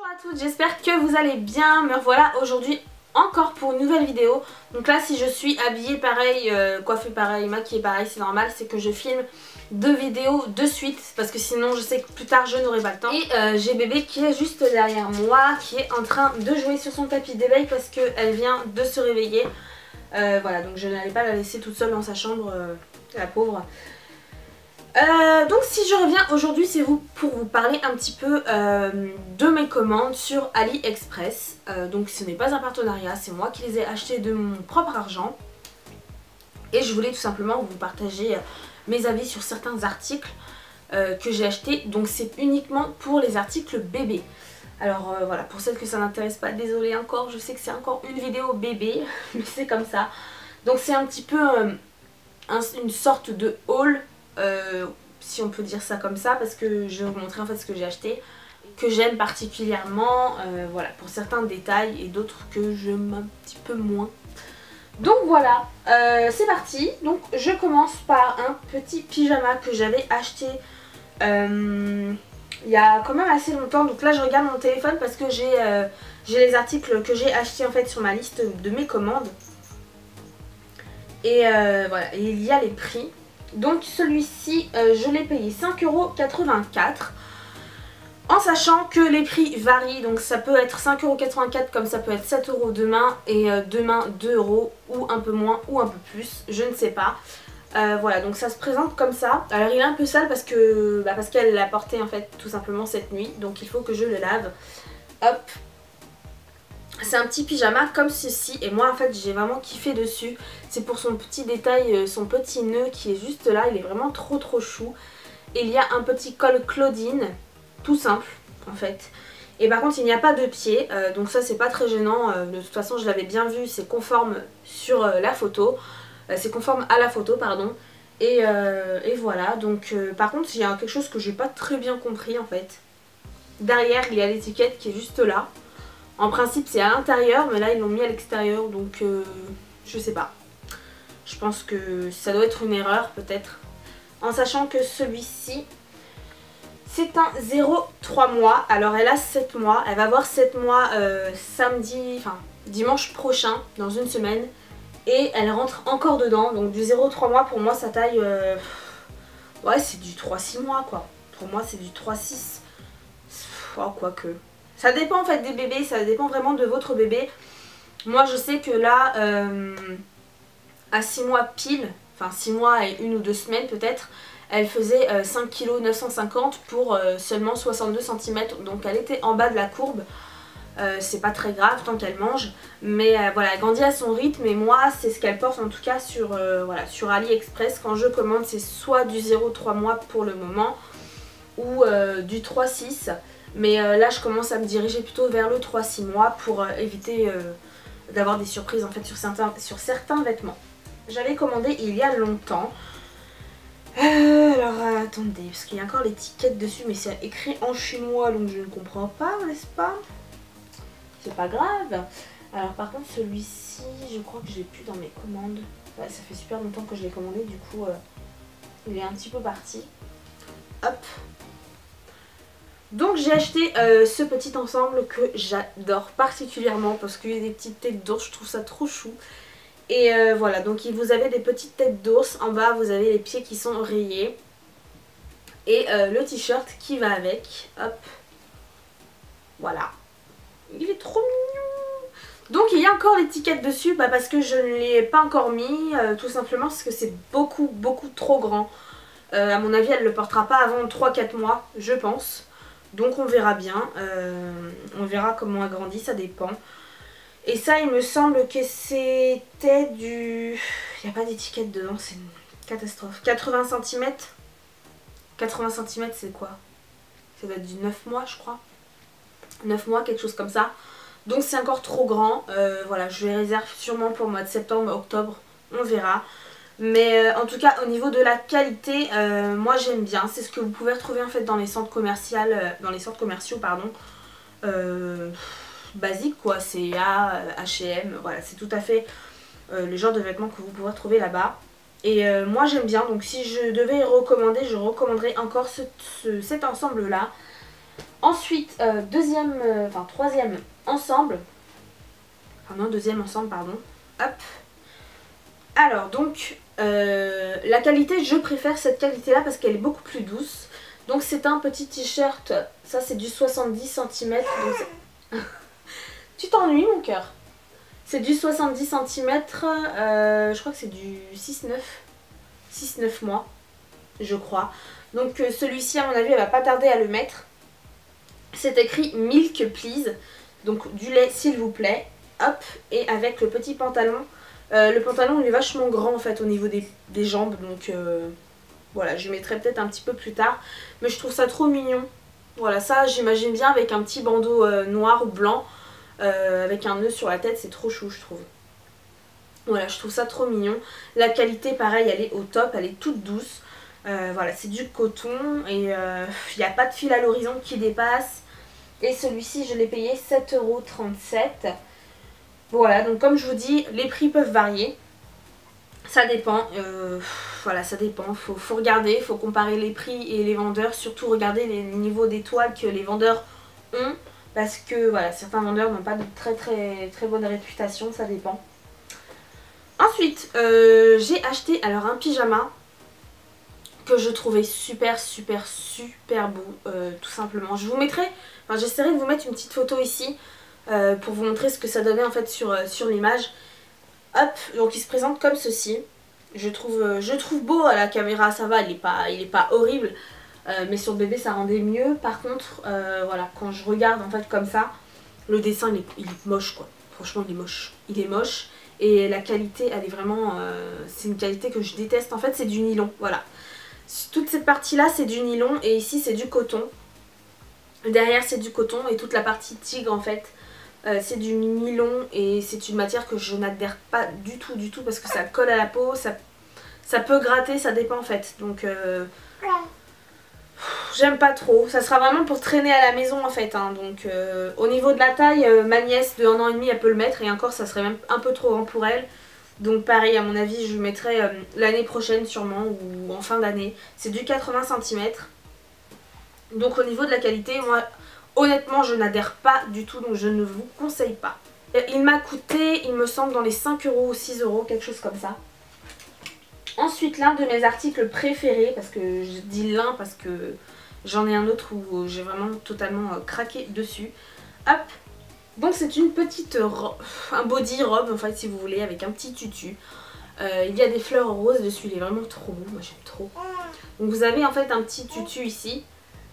à toutes, j'espère que vous allez bien. Me revoilà aujourd'hui encore pour une nouvelle vidéo. Donc là, si je suis habillée pareil, coiffée pareil, maquillée pareil, c'est normal, c'est que je filme deux vidéos de suite parce que sinon je sais que plus tard je n'aurai pas le temps. Et j'ai bébé qui est juste derrière moi, qui est en train de jouer sur son tapis d'éveil parce qu'elle vient de se réveiller. Voilà, donc je n'allais pas la laisser toute seule dans sa chambre, la pauvre. Donc si je reviens aujourd'hui, c'est pour vous parler un petit peu de mes commandes sur AliExpress. Donc ce n'est pas un partenariat, c'est moi qui les ai achetées de mon propre argent. Et je voulais tout simplement vous partager mes avis sur certains articles que j'ai achetés. Donc c'est uniquement pour les articles bébés. Alors voilà, pour celles que ça n'intéresse pas, désolée encore, je sais que c'est encore une vidéo bébé, mais c'est comme ça. Donc c'est un petit peu une sorte de haul. Si on peut dire ça comme ça, parce que je vais vous montrer en fait ce que j'ai acheté, que j'aime particulièrement, voilà, pour certains détails et d'autres que j'aime un petit peu moins. Donc voilà, c'est parti. Donc je commence par un petit pyjama que j'avais acheté il y a quand même assez longtemps. Donc là je regarde mon téléphone parce que j'ai les articles que j'ai achetés en fait sur ma liste de mes commandes. Et voilà, et il y a les prix. Donc celui-ci, je l'ai payé 5,84 €. En sachant que les prix varient, donc ça peut être 5,84 € comme ça peut être 7 € demain. Et demain 2 € ou un peu moins ou un peu plus, je ne sais pas. Voilà, donc ça se présente comme ça. Alors il est un peu sale parce que parce qu'elle l'a porté en fait tout simplement cette nuit. Donc il faut que je le lave. Hop. C'est un petit pyjama comme ceci et moi en fait j'ai vraiment kiffé dessus. C'est pour son petit détail, son petit nœud qui est juste là, il est vraiment trop chou. Et il y a un petit col Claudine, tout simple en fait. Et par contre il n'y a pas de pied, donc ça c'est pas très gênant. De toute façon je l'avais bien vu, c'est conforme sur la photo. C'est conforme à la photo pardon. Et voilà, donc par contre il y a quelque chose que j'ai pas très bien compris en fait. Derrière il y a l'étiquette qui est juste là. En principe c'est à l'intérieur mais là ils l'ont mis à l'extérieur donc je sais pas. Je pense que ça doit être une erreur peut-être. En sachant que celui-ci c'est un 0,3 mois. Alors elle a 7 mois. Elle va avoir 7 mois dimanche prochain, dans une semaine. Et elle rentre encore dedans. Donc du 0,3 mois pour moi ça taille... ouais c'est du 3-6 mois quoi. Pour moi c'est du 3-6. Oh quoique... Ça dépend en fait des bébés, ça dépend vraiment de votre bébé. Moi je sais que là, à 6 mois pile, enfin 6 mois et 1 ou 2 semaines peut-être, elle faisait 5,950 kg pour seulement 62 cm. Donc elle était en bas de la courbe, c'est pas très grave tant qu'elle mange. Mais voilà, elle grandit à son rythme et moi c'est ce qu'elle porte en tout cas sur, voilà, sur AliExpress. Quand je commande c'est soit du 0,3 mois pour le moment ou du 3,6. Mais là je commence à me diriger plutôt vers le 3-6 mois pour éviter d'avoir des surprises en fait sur certains vêtements. J'avais commandé il y a longtemps. Alors attendez, parce qu'il y a encore l'étiquette dessus mais c'est écrit en chinois donc je ne comprends pas, n'est-ce pas? C'est pas grave. Alors par contre celui-ci je crois que je l'ai plus dans mes commandes. Ouais, ça fait super longtemps que je l'ai commandé du coup il est un petit peu parti. Hop. Donc j'ai acheté ce petit ensemble que j'adore particulièrement parce qu'il y a des petites têtes d'ours, je trouve ça trop chou. Et voilà, donc vous avez des petites têtes d'ours, en bas vous avez les pieds qui sont rayés. Et le t-shirt qui va avec, hop, voilà. Il est trop mignon. Donc il y a encore l'étiquette dessus parce que je ne l'ai pas encore mis, tout simplement parce que c'est beaucoup trop grand. À mon avis elle ne le portera pas avant 3-4 mois, je pense. Donc on verra bien, on verra comment elle grandit, ça dépend. Et ça il me semble que c'était du... Il n'y a pas d'étiquette dedans, c'est une catastrophe. 80 cm. 80 cm c'est quoi? Ça doit être du 9 mois je crois. 9 mois, quelque chose comme ça. Donc c'est encore trop grand, voilà, je les réserve sûrement pour le mois de septembre, octobre, on verra. Mais en tout cas au niveau de la qualité, moi j'aime bien. C'est ce que vous pouvez retrouver en fait dans les centres commerciaux pardon. Basiques quoi, C&A, H&M, voilà, c'est tout à fait le genre de vêtements que vous pouvez retrouver là-bas. Et moi j'aime bien, donc si je devais recommander, je recommanderais encore cet ensemble là. Ensuite, troisième ensemble. Enfin non, deuxième ensemble, pardon. Hop. Alors donc, la qualité, je préfère cette qualité-là parce qu'elle est beaucoup plus douce. Donc c'est un petit t-shirt, ça c'est du 70 cm. Tu t'ennuies mon cœur. C'est du 70 cm, je crois que c'est du 6-9 mois, je crois. Donc celui-ci à mon avis elle va pas tarder à le mettre. C'est écrit Milk Please, donc du lait s'il vous plaît. Hop, et avec le petit pantalon. Le pantalon il est vachement grand en fait au niveau des jambes, donc voilà, je mettrai peut-être un petit peu plus tard. Mais je trouve ça trop mignon. Voilà, ça j'imagine bien avec un petit bandeau noir ou blanc, avec un nœud sur la tête, c'est trop chou je trouve. Voilà, je trouve ça trop mignon. La qualité pareil, elle est au top, elle est toute douce. Voilà, c'est du coton et il n'y a pas de fil à l'horizon qui dépasse. Et celui-ci je l'ai payé 7,37 €. Voilà, donc comme je vous dis, les prix peuvent varier. Ça dépend, voilà, ça dépend. Faut regarder, faut comparer les prix et les vendeurs. Surtout regarder les niveaux d'étoiles que les vendeurs ont. Parce que voilà, certains vendeurs n'ont pas de très bonne réputation, ça dépend. Ensuite, j'ai acheté alors un pyjama que je trouvais super beau, tout simplement. Je vous mettrai, enfin j'essaierai de vous mettre une petite photo ici. Pour vous montrer ce que ça donnait en fait sur l'image. Hop, donc il se présente comme ceci. Je trouve beau à la caméra, ça va, il est pas horrible. Mais sur le bébé ça rendait mieux. Par contre, voilà, quand je regarde en fait comme ça, le dessin il est moche quoi. Franchement il est moche. Il est moche. Et la qualité elle est vraiment, c'est une qualité que je déteste. En fait c'est du nylon, voilà. Toute cette partie là c'est du nylon et ici c'est du coton. Derrière c'est du coton et toute la partie tigre en fait. C'est du nylon et c'est une matière que je n'adhère pas du tout parce que ça colle à la peau, ça peut gratter, ça dépend en fait. Donc j'aime pas trop. Ça sera vraiment pour traîner à la maison en fait. Hein. Donc au niveau de la taille, ma nièce de 1 an et demi elle peut le mettre et encore ça serait même un peu trop grand pour elle. Donc pareil à mon avis je le mettrai l'année prochaine sûrement ou en fin d'année. C'est du 80 cm. Donc au niveau de la qualité, moi... honnêtement je n'adhère pas du tout donc je ne vous conseille pas. Il m'a coûté il me semble dans les 5 € ou 6 €, quelque chose comme ça. Ensuite l'un de mes articles préférés, parce que je dis l'un parce que j'en ai un autre où j'ai vraiment totalement craqué dessus. Hop, donc c'est une petite robe, un body robe en fait si vous voulez avec un petit tutu. Il y a des fleurs roses dessus, il est vraiment trop beau, moi j'aime trop. Donc vous avez en fait un petit tutu ici,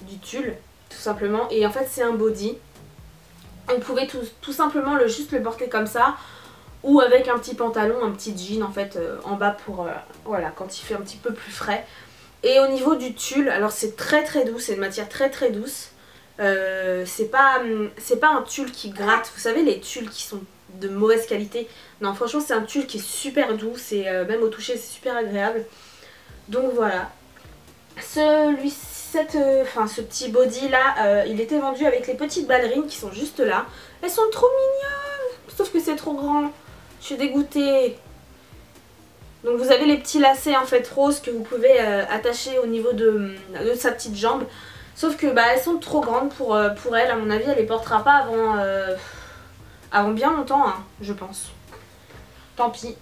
du tulle. Tout simplement, et en fait c'est un body. On pouvait tout simplement juste le porter comme ça ou avec un petit pantalon, un petit jean en fait en bas pour voilà, quand il fait un petit peu plus frais. Et au niveau du tulle, alors c'est très doux, c'est une matière très douce. C'est pas un tulle qui gratte, vous savez les tulles qui sont de mauvaise qualité. Non franchement c'est un tulle qui est super doux, c'est même au toucher c'est super agréable. Donc voilà. Ce petit body là, il était vendu avec les petites ballerines qui sont juste là. Elles sont trop mignonnes, sauf que c'est trop grand. Je suis dégoûtée. Donc vous avez les petits lacets en fait roses que vous pouvez attacher au niveau de sa petite jambe. Sauf que bah, elles sont trop grandes pour elle. À mon avis elle les portera pas avant bien longtemps hein, je pense. Tant pis.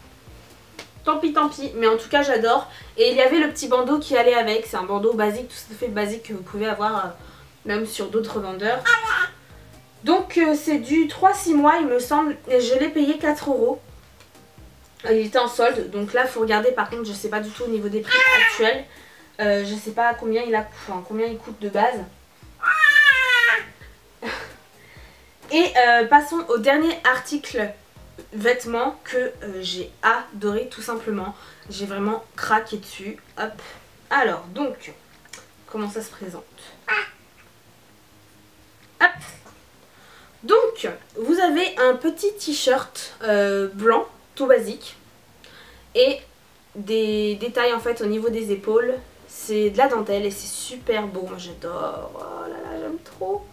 Tant pis, mais en tout cas j'adore. Et il y avait le petit bandeau qui allait avec, c'est un bandeau basique, tout à fait basique que vous pouvez avoir même sur d'autres vendeurs. Donc c'est du 3-6 mois il me semble, et je l'ai payé 4 €. Il était en solde, donc là il faut regarder par contre, je sais pas du tout au niveau des prix actuels. Je sais pas combien il coûte de base. Et passons au dernier article vêtements que j'ai adoré tout simplement. J'ai vraiment craqué dessus. Hop. Alors donc, comment ça se présente? Hop. Donc, vous avez un petit t-shirt blanc, tout basique. Et des détails en fait au niveau des épaules. C'est de la dentelle et c'est super beau. Moi j'adore. Oh là là, j'aime trop.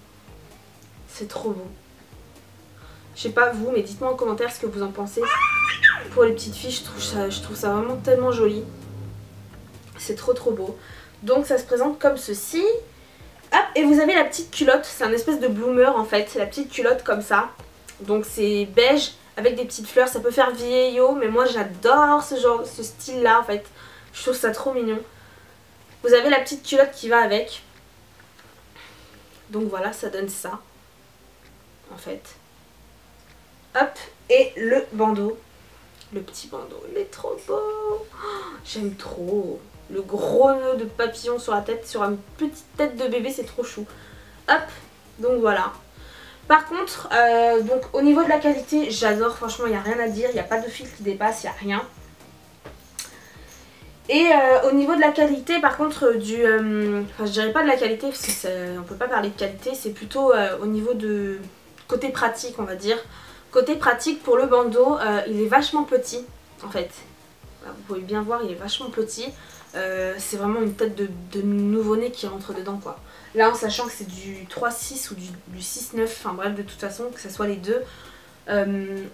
C'est trop beau. Je sais pas vous, mais dites-moi en commentaire ce que vous en pensez. Pour les petites filles, je trouve ça vraiment tellement joli. C'est trop beau. Donc ça se présente comme ceci. Hop. et vous avez la petite culotte, c'est un espèce de bloomer en fait, la petite culotte comme ça. Donc c'est beige avec des petites fleurs, ça peut faire vieillot, mais moi j'adore ce style là en fait. Je trouve ça trop mignon. Vous avez la petite culotte qui va avec. Donc voilà, ça donne ça en fait. Hop, et le bandeau. Le petit bandeau, il est trop beau. Oh, j'aime trop. Le gros nœud de papillon sur la tête, sur une petite tête de bébé, c'est trop chou. Hop, donc voilà. Par contre, donc au niveau de la qualité, j'adore, franchement, il n'y a rien à dire. Il n'y a pas de fil qui dépasse, il n'y a rien. Et au niveau de la qualité, par contre, enfin, je dirais pas de la qualité, parce qu'on ne peut pas parler de qualité, c'est plutôt au niveau de côté pratique, on va dire. Côté pratique, pour le bandeau, il est vachement petit, en fait. Là, vous pouvez bien voir, il est vachement petit. C'est vraiment une tête de nouveau-né qui rentre dedans, quoi. Là, en sachant que c'est du 3,6 ou du 6,9, enfin bref, de toute façon, que ce soit les deux.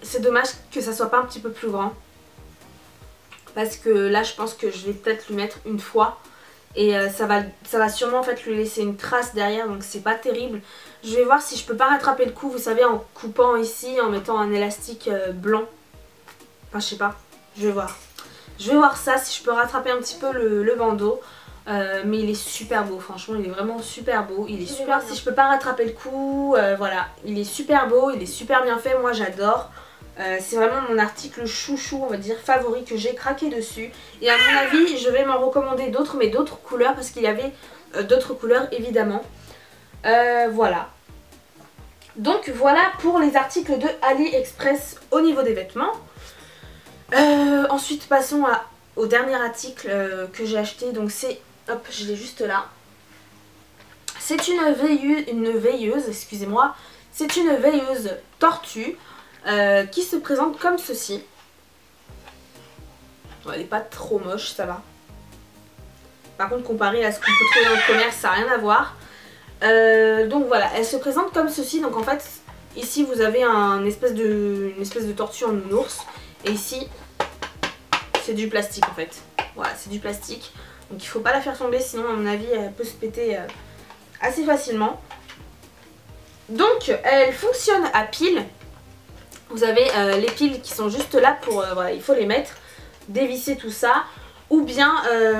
C'est dommage que ça soit pas un petit peu plus grand. Parce que là, je pense que je vais peut-être lui mettre une fois. Et ça va sûrement en fait lui laisser une trace derrière, donc c'est pas terrible. Je vais voir si je peux pas rattraper le coup, vous savez, en coupant ici, en mettant un élastique blanc. Enfin, je sais pas, je vais voir. Je vais voir ça, si je peux rattraper un petit peu le bandeau. Mais il est super beau, franchement, il est vraiment super beau. Il est super, si je peux pas rattraper le coup, voilà. Il est super beau, il est super bien fait, moi j'adore. C'est vraiment mon article chouchou, on va dire, favori, que j'ai craqué dessus. Et à mon avis, je vais m'en recommander d'autres, mais d'autres couleurs, parce qu'il y avait d'autres couleurs, évidemment. Voilà. Donc voilà pour les articles de AliExpress au niveau des vêtements. Ensuite, passons au dernier article que j'ai acheté. Donc c'est, hop, je l'ai juste là. C'est une veilleuse, excusez-moi. C'est une veilleuse tortue. Qui se présente comme ceci. Bon, elle n'est pas trop moche, ça va. Par contre, comparé à ce qu'on peut trouver dans le commerce, ça n'a rien à voir. Donc voilà, elle se présente comme ceci. Donc en fait, ici vous avez une espèce de tortue en nounours. Et ici, c'est du plastique en fait. Voilà, c'est du plastique. Donc il ne faut pas la faire tomber, sinon à mon avis, elle peut se péter assez facilement. Donc elle fonctionne à pile. Vous avez les piles qui sont juste là pour, voilà, il faut les mettre, dévisser tout ça. Ou bien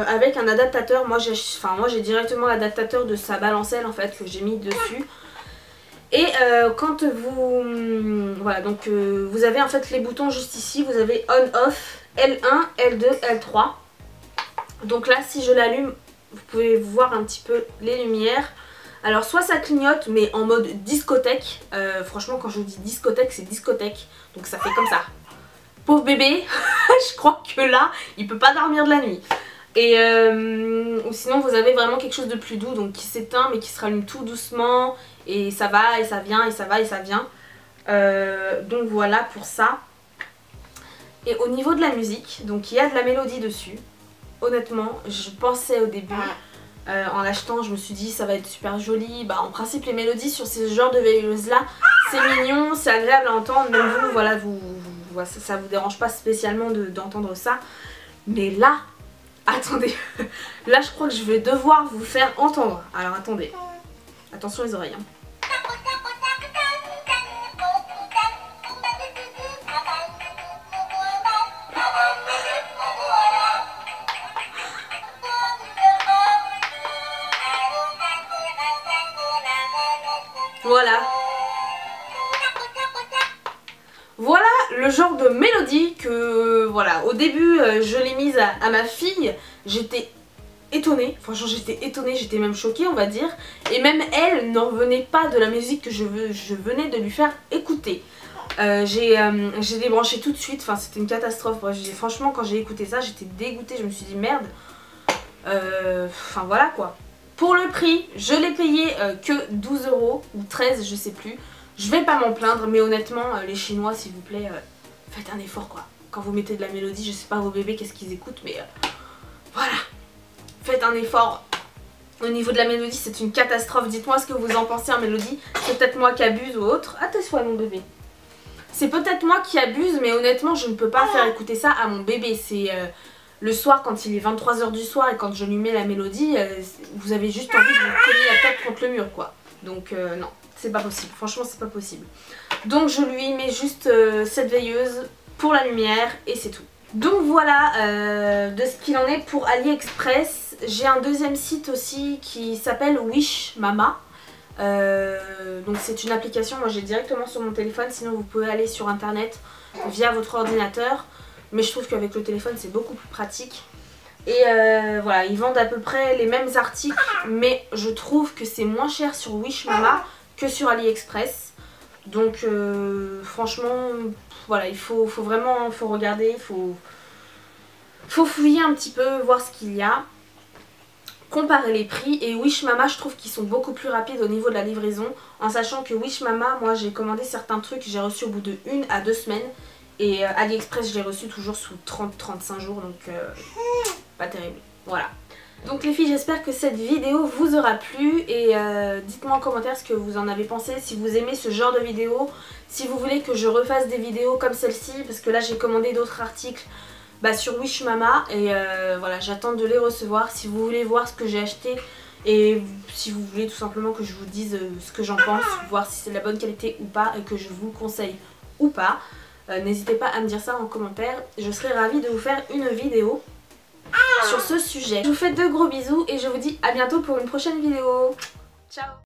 avec un adaptateur, moi j'ai directement l'adaptateur de sa balancelle en fait que j'ai mis dessus. Et quand voilà, donc vous avez en fait les boutons juste ici, vous avez on-off, L1, L2, L3. Donc là si je l'allume, vous pouvez voir un petit peu les lumières. Alors soit ça clignote mais en mode discothèque, franchement quand je vous dis discothèque c'est discothèque, donc ça fait comme ça. Pauvre bébé, je crois que là il peut pas dormir de la nuit. Et ou sinon vous avez vraiment quelque chose de plus doux, donc qui s'éteint mais qui se rallume tout doucement et ça va et ça vient et ça va et ça vient. Donc voilà pour ça. Et au niveau de la musique, donc il y a de la mélodie dessus. Honnêtement je pensais au début... en l'achetant je me suis dit ça va être super joli. Bah en principe les mélodies sur ce genre de veilleuse là c'est mignon, c'est agréable à entendre. Même vous voilà, ça vous dérange pas spécialement d'entendre ça. Mais là, attendez, là je crois que je vais devoir vous faire entendre. Alors attendez, attention les oreilles hein. Voilà. Voilà le genre de mélodie que, voilà, au début je l'ai mise à ma fille. J'étais étonnée, franchement j'étais étonnée, j'étais même choquée on va dire. Et même elle n'en revenait pas de la musique que je venais de lui faire écouter. J'ai débranché tout de suite, enfin c'était une catastrophe. Franchement quand j'ai écouté ça j'étais dégoûtée, je me suis dit merde. Enfin voilà quoi. Pour le prix, je l'ai payé que 12 € ou 13 je sais plus. Je vais pas m'en plaindre mais honnêtement les Chinois s'il vous plaît faites un effort quoi. Quand vous mettez de la mélodie, je sais pas vos bébés qu'est-ce qu'ils écoutent mais voilà. Faites un effort. Au niveau de la mélodie c'est une catastrophe. Dites-moi ce que vous en pensez en mélodie. C'est peut-être moi qui abuse ou autre. Ah tais-toi mon bébé. C'est peut-être moi qui abuse mais honnêtement je ne peux pas faire écouter ça à mon bébé. C'est... le soir quand il est 23 h du soir et quand je lui mets la mélodie, vous avez juste envie de vous coller la tête contre le mur quoi. Donc non, c'est pas possible, franchement c'est pas possible. Donc je lui mets juste cette veilleuse pour la lumière et c'est tout. Donc voilà de ce qu'il en est pour AliExpress. J'ai un deuxième site aussi qui s'appelle Wish Mama. Donc c'est une application, moi j'ai directement sur mon téléphone, sinon vous pouvez aller sur internet via votre ordinateur. Mais je trouve qu'avec le téléphone c'est beaucoup plus pratique. Et voilà, ils vendent à peu près les mêmes articles, mais je trouve que c'est moins cher sur Wish Mama que sur AliExpress. Donc franchement, voilà, il faut vraiment regarder, il faut fouiller un petit peu, voir ce qu'il y a. Comparer les prix, et Wish Mama je trouve qu'ils sont beaucoup plus rapides au niveau de la livraison. En sachant que Wish Mama, moi j'ai commandé certains trucs, j'ai reçu au bout de 1 à 2 semaines. Et AliExpress je l'ai reçu toujours sous 30-35 jours, donc pas terrible. Voilà. Donc les filles, j'espère que cette vidéo vous aura plu et dites-moi en commentaire ce que vous en avez pensé, si vous aimez ce genre de vidéo, si vous voulez que je refasse des vidéos comme celle-ci, parce que là j'ai commandé d'autres articles sur Wish Mama et voilà, j'attends de les recevoir. Si vous voulez voir ce que j'ai acheté et si vous voulez tout simplement que je vous dise ce que j'en pense, voir si c'est de la bonne qualité ou pas et que je vous conseille ou pas, n'hésitez pas à me dire ça en commentaire, je serai ravie de vous faire une vidéo sur ce sujet. Je vous fais de gros bisous et je vous dis à bientôt pour une prochaine vidéo. Ciao!